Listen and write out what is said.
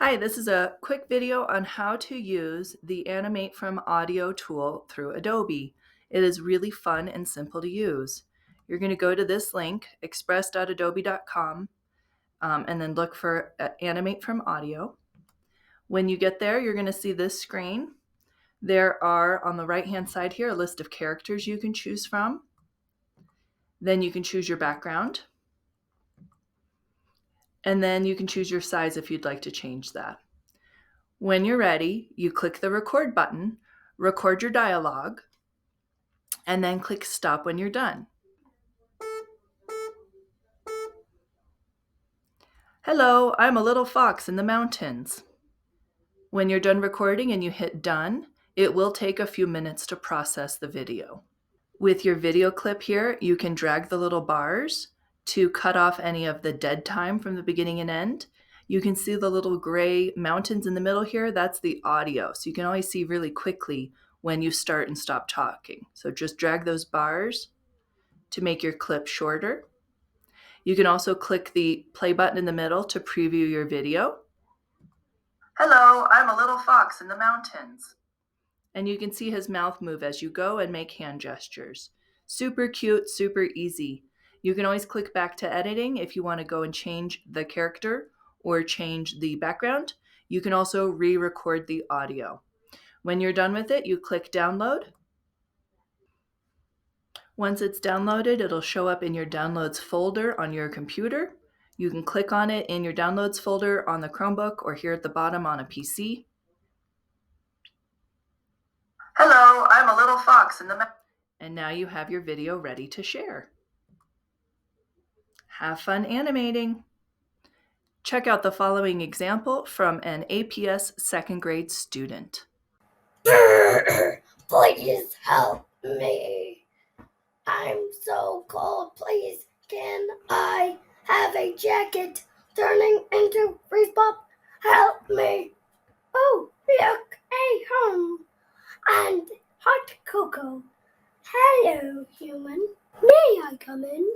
Hi, this is a quick video on how to use the Animate from Audio tool through Adobe. It is really fun and simple to use. You're going to go to this link, express.adobe.com, and then look for Animate from Audio. When you get there, you're going to see this screen. There are, on the right-hand side here, a list of characters you can choose from. Then you can choose your background. And then you can choose your size if you'd like to change that. When you're ready, you click the record button, record your dialogue, and then click stop when you're done. Hello, I'm a little fox in the mountains. When you're done recording and you hit done, it will take a few minutes to process the video. With your video clip here, you can drag the little bars to cut off any of the dead time from the beginning and end. You can see the little gray mountains in the middle here. That's the audio. So you can always see really quickly when you start and stop talking. So just drag those bars to make your clip shorter. You can also click the play button in the middle to preview your video. Hello, I'm a little fox in the mountains. And you can see his mouth move as you go and make hand gestures. Super cute, super easy. You can always click back to editing if you want to go and change the character or change the background. You can also re-record the audio. When you're done with it, you click download. Once it's downloaded, it'll show up in your downloads folder on your computer. You can click on it in your downloads folder on the Chromebook or here at the bottom on a PC. Hello, I'm a little fox in the mountains. And now you have your video ready to share. Have fun animating. Check out the following example from an APS second grade student. Please help me. I'm so cold. Please, can I have a jacket turning into freeze pop? Help me. Oh, look, a home and hot cocoa. Hello, human. May I come in?